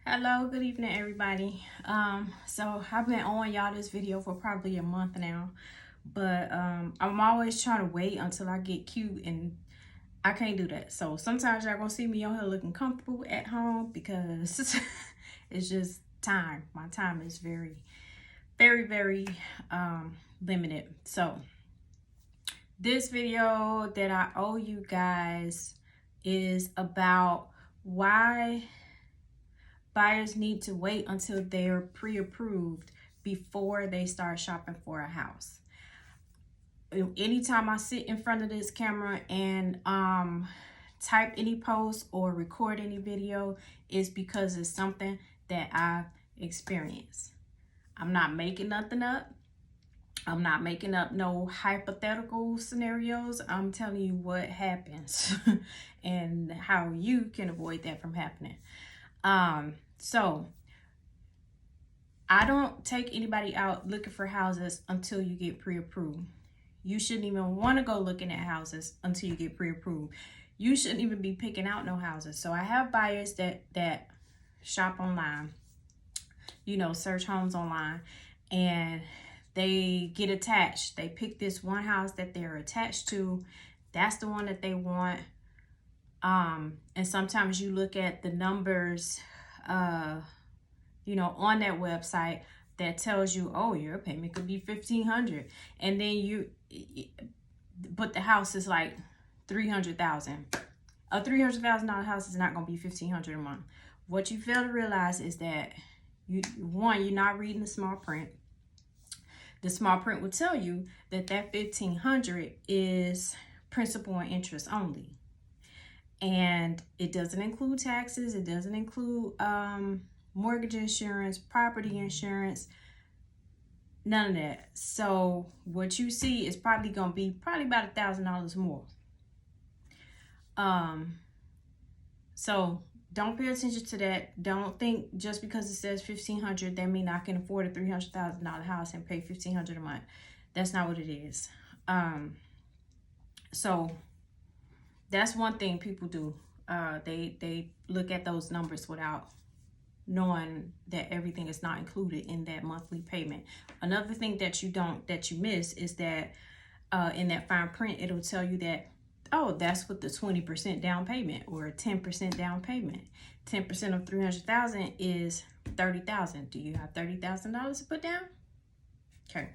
Hello, good evening, everybody. So I've been on y'all this video for probably a month now, but I'm always trying to wait until I get cute, and I can't do that. So sometimes y'all gonna see me on here looking comfortable at home because it's just time. My time is very limited. So this video that I owe you guys is about why buyers need to wait until they're pre-approved before they start shopping for a house. Anytime I sit in front of this camera and type any post or record any video, is because it's something that I've experienced. I'm not making nothing up. I'm not making up no hypothetical scenarios. I'm telling you what happens and how you can avoid that from happening. So I don't take anybody out looking for houses until you get pre-approved. You shouldn't even want to go looking at houses until you get pre-approved. You shouldn't even be picking out no houses. So I have buyers that shop online, search homes online, and they get attached. They pick this one house that they're attached to. That's the one that they want. And sometimes you look at the numbers, on that website that tells you, oh, your payment could be $1,500, and then but the house is like $300,000. A $300,000 house is not going to be $1,500 a month. What you fail to realize is that you're not reading the small print. The small print will tell you that $1,500 is principal and interest only. And it doesn't include taxes. It doesn't include mortgage insurance, property insurance, none of that. So what you see is probably going to be about $1,000 more. So don't pay attention to that. Don't think just because it says $1,500 that means I can afford a $300,000 house and pay $1,500 a month. That's not what it is. So that's one thing people do. They look at those numbers without knowing that everything is not included in that monthly payment. Another thing that you miss is that in that fine print, it'll tell you that, oh, that's with the 20% down payment or 10% down payment. 10% of $300,000 is $30,000. Do you have $30,000 to put down? Okay.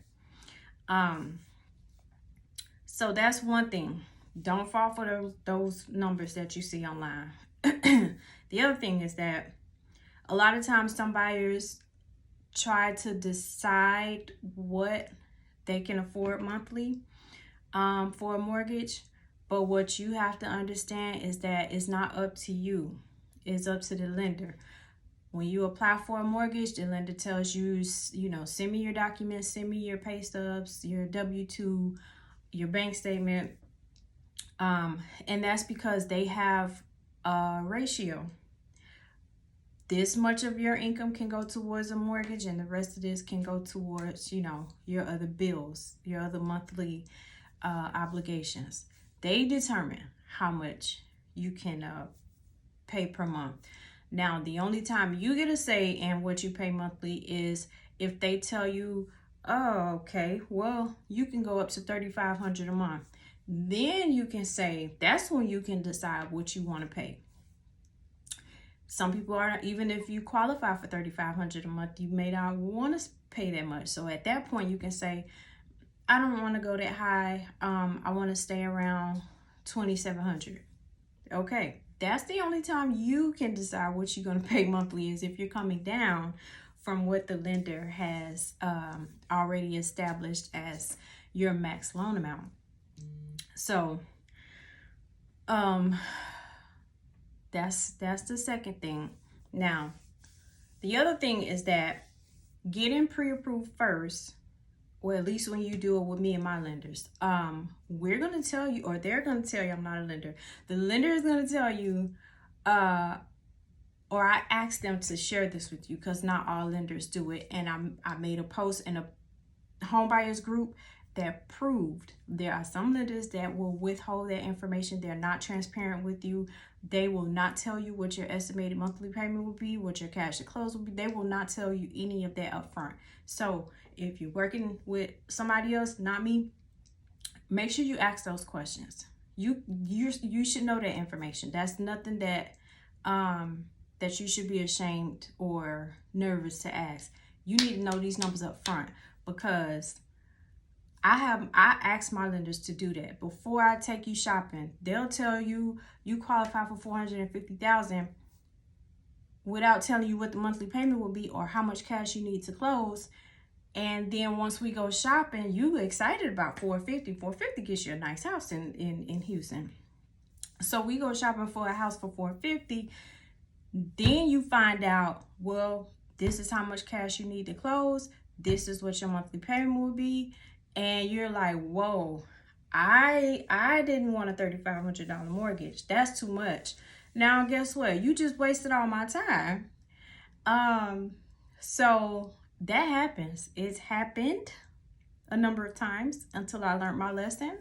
So that's one thing. Don't fall for those numbers that you see online. The other thing is that a lot of times some buyers try to decide what they can afford monthly for a mortgage. But what you have to understand is that it's not up to you. It's up to the lender. When you apply for a mortgage, the lender tells you, send me your documents, send me your pay stubs, your W-2, your bank statement. And that's because they have a ratio. This much of your income can go towards a mortgage, and the rest of this can go towards, your other bills, your other monthly obligations. They determine how much you can pay per month. Now, the only time you get a say in what you pay monthly is if they tell you, oh, okay, well, you can go up to $3,500 a month. Then you can say, that's when you can decide what you want to pay. Some people are, even if you qualify for $3,500 a month, you may not want to pay that much. So at that point, you can say, I don't want to go that high. I want to stay around $2,700. Okay, that's the only time you can decide what you're going to pay monthly, is if you're coming down from what the lender has already established as your max loan amount. So that's the second thing. Now, the other thing is that getting pre-approved first, or at least when you do it with me and my lenders, we're going to tell you, or they're going to tell you, I'm not a lender. The lender is going to tell you, or I asked them to share this with you because not all lenders do it. And I made a post in a home buyers group that proved. There are some lenders that will withhold that information. They're not transparent with you. They will not tell you what your estimated monthly payment will be, what your cash to close will be. They will not tell you any of that up front. So if you're working with somebody else, not me, make sure you ask those questions. You should know that information. That's nothing that that you should be ashamed or nervous to ask. You need to know these numbers up front, because I ask my lenders to do that before I take you shopping. They'll tell you you qualify for $450,000 without telling you what the monthly payment will be or how much cash you need to close. And then once we go shopping, you excited about $450. $450 gets you a nice house in Houston. So we go shopping for a house for $450. Then you find out, well, this is how much cash you need to close. This is what your monthly payment will be. And you're like, whoa, I didn't want a $3,500 mortgage. That's too much. Now, guess what? You just wasted all my time. So that happens. It's happened a number of times until I learned my lesson.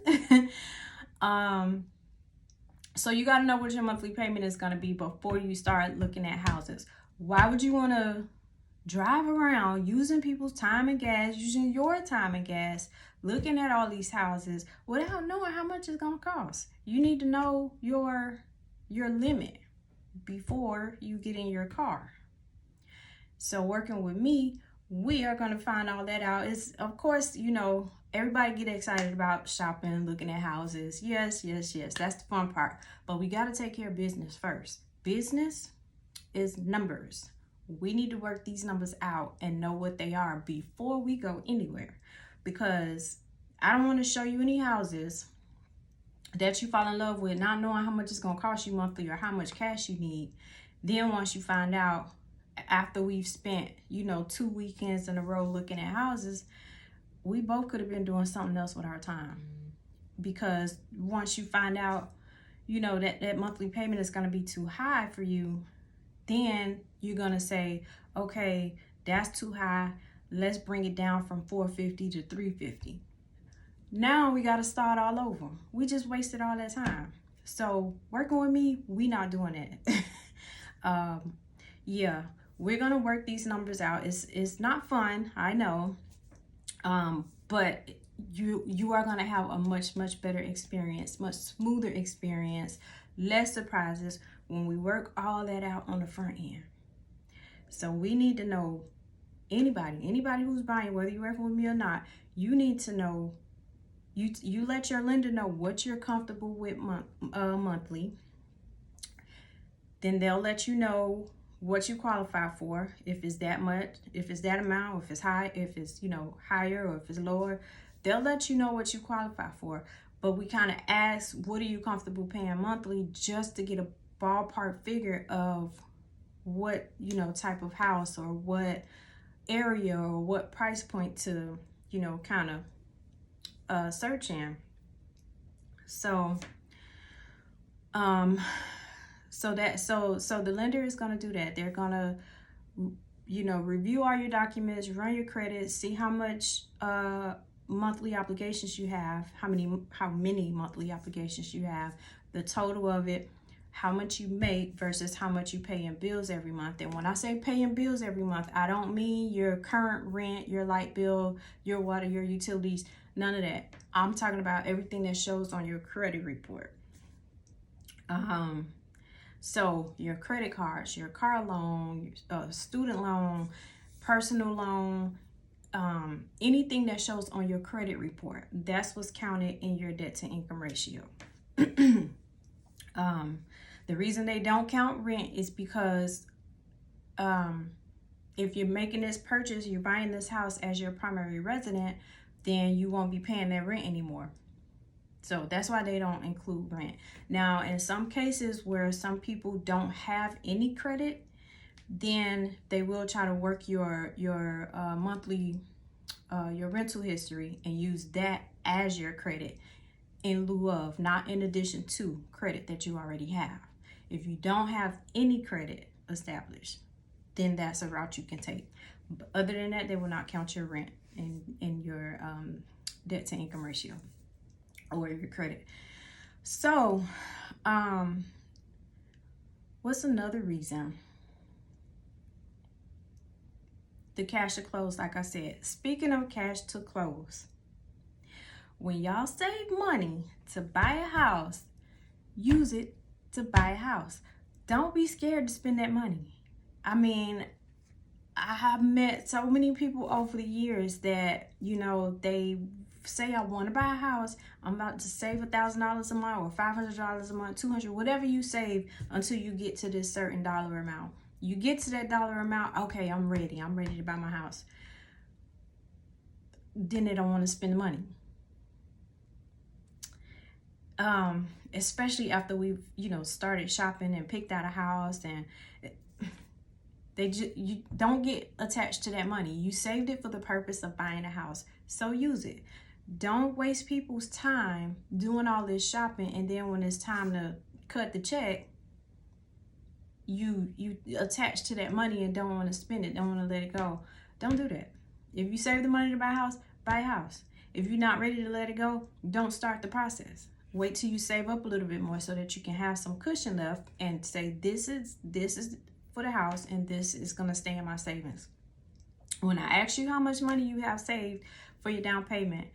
So you got to know what your monthly payment is going to be before you start looking at houses. Why would you want to drive around using people's time and gas, using your time and gas, looking at all these houses without knowing how much it's going to cost? You need to know your limit before you get in your car. So working with me, we are going to find all that out. It's, of course, you know, everybody get excited about shopping, looking at houses. Yes. That's the fun part. But we got to take care of business first. Business is numbers. We need to work these numbers out and know what they are before we go anywhere. Because I don't want to show you any houses that you fall in love with, not knowing how much it's going to cost you monthly or how much cash you need. Then once you find out, after we've spent, 2 weekends in a row looking at houses, we both could have been doing something else with our time. Because once you find out, that monthly payment is going to be too high for you, then you're going to say, okay, that's too high. Let's bring it down from $450 to $350. Now we got to start all over. We just wasted all that time. So working with me, we not doing that. Yeah, we're going to work these numbers out. It's not fun, I know. But you are going to have a much better experience, much smoother experience, less surprises when we work all that out on the front end. So we need to know, anybody who's buying, whether you're working with me or not, you need to know, you let your lender know what you're comfortable with monthly. Then they'll let you know what you qualify for, if it's that much, if it's that amount, if it's high, if it's higher, or if it's lower. They'll let you know what you qualify for. But we kind of ask, what are you comfortable paying monthly, just to get a ballpark figure of what type of house or what area or what price point to kind of search in. So so the lender is going to do that. They're going to review all your documents, run your credit, see how much monthly obligations you have, how many monthly obligations you have, the total of it, how much you make versus how much you pay in bills every month. And when I say paying bills every month, I don't mean your current rent, your light bill, your water, your utilities, none of that. I'm talking about everything that shows on your credit report. So your credit cards, your car loan, student loan, personal loan, anything that shows on your credit report, that's what's counted in your debt to income ratio. The reason they don't count rent is because if you're making this purchase, you're buying this house as your primary resident, then you won't be paying that rent anymore. So that's why they don't include rent. Now, in some cases where some people don't have any credit, then they will try to work your monthly, your rental history and use that as your credit in lieu of, not in addition to, credit that you already have. If you don't have any credit established, then that's a route you can take. But other than that, they will not count your rent in your debt to income ratio or your credit. So, what's another reason? The cash to close, like I said. Speaking of cash to close, when y'all save money to buy a house, use it to buy a house. Don't be scared to spend that money. I mean, I have met so many people over the years that, they say, I want to buy a house. I'm about to save $1,000 a month or $500 a month, $200, whatever you save until you get to this certain dollar amount. You get to that dollar amount, okay, I'm ready to buy my house. Then they don't want to spend the money. Especially after we've, started shopping and picked out a house, and you don't get attached to that money. You saved it for the purpose of buying a house, so use it. Don't waste people's time doing all this shopping, and then when it's time to cut the check, you attach to that money and don't want to spend it, don't want to let it go. Don't do that. If you save the money to buy a house, buy a house. If you're not ready to let it go, don't start the process. Wait till you save up a little bit more so that you can have some cushion left and say, this is for the house, and this is going to stay in my savings. When I ask you how much money you have saved for your down payment,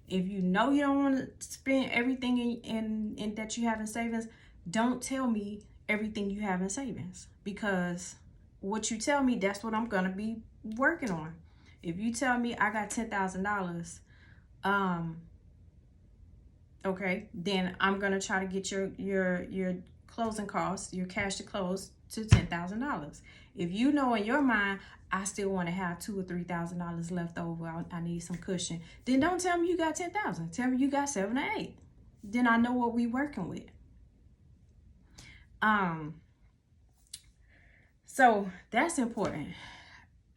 if you know you don't want to spend everything in that you have in savings, don't tell me everything you have in savings, because what you tell me, that's what I'm going to be working on. If you tell me I got $10,000, okay, then I'm going to try to get your closing costs, your cash to close, to $10,000. If you know in your mind, I still want to have $2,000 or $3,000 left over, I need some cushion, then don't tell me you got 10,000. Tell me you got 7 or 8. Then I know what we working with. So that's important.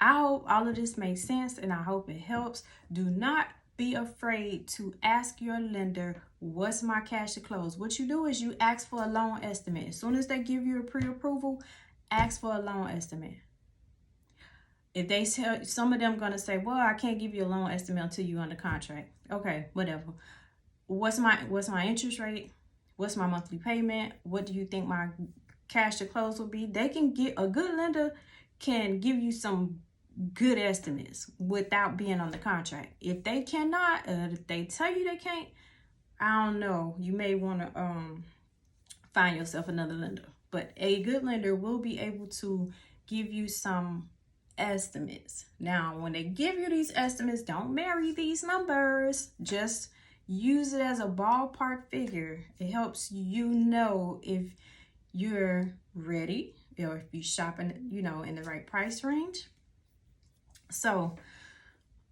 I hope all of this makes sense, and I hope it helps. Do not be afraid to ask your lender, what's my cash to close? What you do is you ask for a loan estimate. As soon as they give you a pre-approval, ask for a loan estimate. If they tell, some of them going to say, well, I can't give you a loan estimate until you're under contract. Okay, whatever. What's my interest rate? What's my monthly payment? What do you think my cash to close will be? They can get, a good lender can give you some good estimates without being on the contract. If they cannot, if they tell you they can't, I don't know, you may want to find yourself another lender. But a good lender will be able to give you some estimates. Now, when they give you these estimates, don't marry these numbers. Just use it as a ballpark figure. It helps you know if you're ready or if you're shopping, in the right price range. So,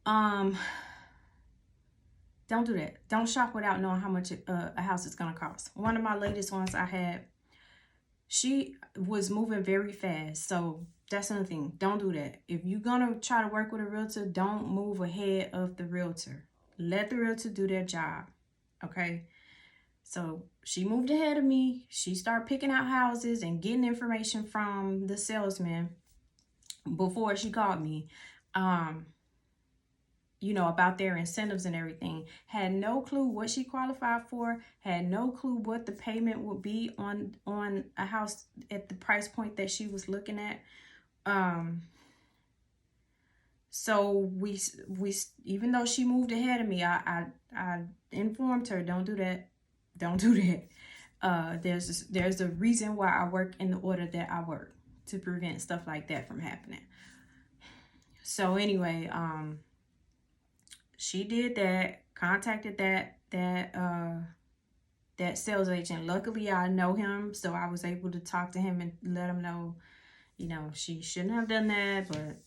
don't do that. Don't shop without knowing how much a house is going to cost. One of my latest ones I had, she was moving very fast. So that's another thing. Don't do that. If you're going to try to work with a realtor, don't move ahead of the realtor. Let the realtor do their job. Okay. So she moved ahead of me. She started picking out houses and getting information from the salesman before she called me. About their incentives and everything. Had no clue what she qualified for, had no clue what the payment would be on a house at the price point that she was looking at. So we even though she moved ahead of me, I informed her, don't do that. Don't do that. There's a reason why I work in the order that I work, to prevent stuff like that from happening. So anyway, she did that, contacted that sales agent. Luckily, I know him, so I was able to talk to him and let him know, she shouldn't have done that, but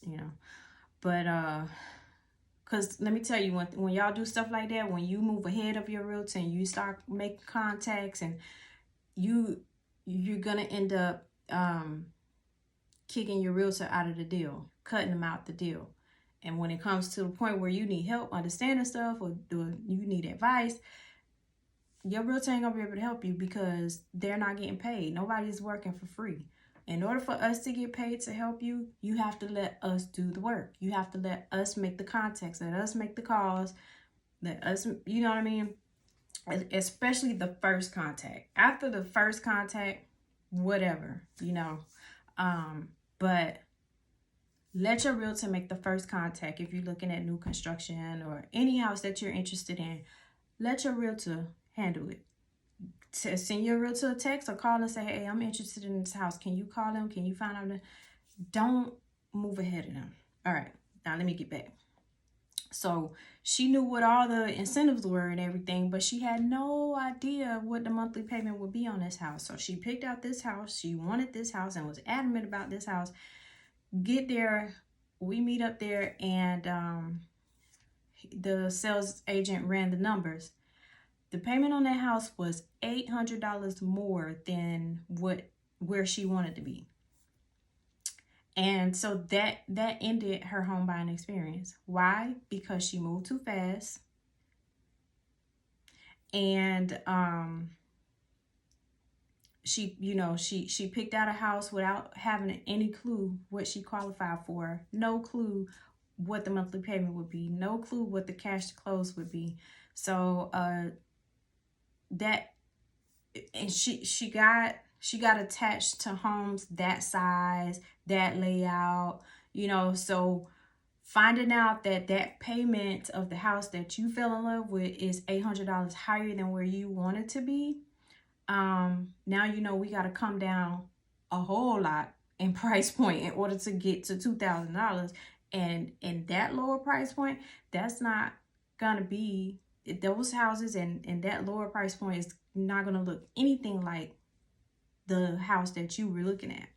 because let me tell you, when y'all do stuff like that, when you move ahead of your realtor and you start making contacts, and you're gonna end up kicking your realtor out of the deal, cutting them out the deal. And when it comes to the point where you need help understanding stuff, or you need advice, your realtor ain't gonna be able to help you, because they're not getting paid. Nobody's working for free. In order for us to get paid to help you, you have to let us do the work. You have to let us make the contacts, let us make the calls, You know what I mean? Especially the first contact. After the first contact, whatever, you know. But let your realtor make the first contact if you're looking at new construction or any house that you're interested in. Let your realtor handle it. Send your realtor a text or call and say, hey, I'm interested in this house. Can you call them? Can you find out? Don't move ahead of them. All right, now let me get back. So she knew what all the incentives were and everything, but she had no idea what the monthly payment would be on this house. So she picked out this house. She wanted this house and was adamant about this house. Get there, we meet up there, and the sales agent ran the numbers. The payment on that house was $800 more than where she wanted to be. And so that ended her home buying experience. Why? Because she moved too fast. And she picked out a house without having any clue what she qualified for. No clue what the monthly payment would be. No clue what the cash to close would be. So she got attached to homes that size, that layout, so finding out that payment of the house that you fell in love with is $800 higher than where you want it to be. Now we got to come down a whole lot in price point in order to get to $2,000, and that lower price point, that's not gonna be those houses, and that lower price point is not gonna look anything like the house that you were looking at.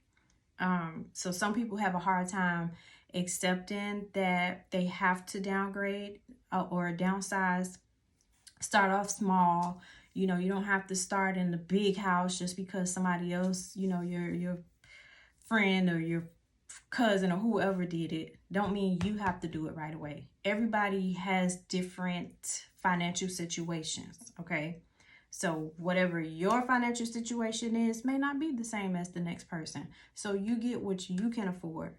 So some people have a hard time accepting that they have to downgrade or downsize. Start off small. You don't have to start in the big house just because somebody else, your friend or your cousin or whoever did it. Don't mean you have to do it right away. Everybody has different financial situations, okay? So whatever your financial situation is may not be the same as the next person. So you get what you can afford.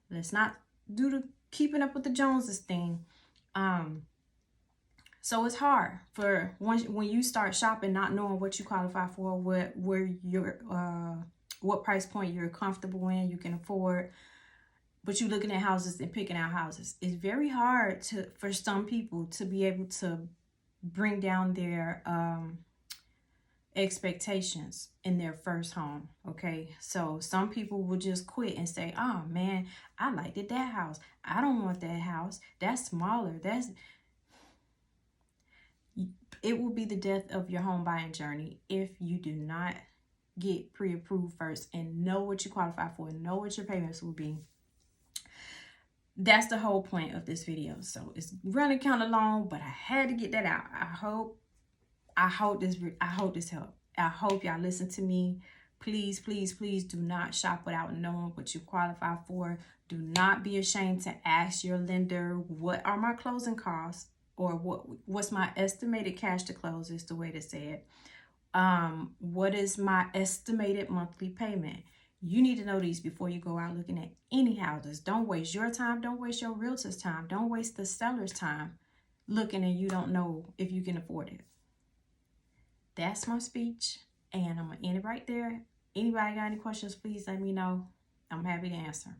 Let's not do the keeping up with the Joneses thing. So it's hard for when you start shopping, not knowing what you qualify for, what price point you're comfortable in, you can afford, but you're looking at houses and picking out houses. It's very hard for some people to be able to bring down their expectations in their first home. Okay, so some people will just quit and say, oh man, I liked that house, I don't want that house, that's smaller. It will be the death of your home buying journey if you do not get pre-approved first and know what you qualify for, and know what your payments will be. That's the whole point of this video. So it's running kind of long, but I had to get that out. I hope this helped. I hope y'all listen to me. Please, please, please do not shop without knowing what you qualify for. Do not be ashamed to ask your lender, what are my closing costs, or what's my estimated cash to close is the way to say it. What is my estimated monthly payment? You need to know these before you go out looking at any houses. Don't waste your time. Don't waste your realtor's time. Don't waste the seller's time looking and you don't know if you can afford it. That's my speech, and I'm going to end it right there. Anybody got any questions, please let me know. I'm happy to answer.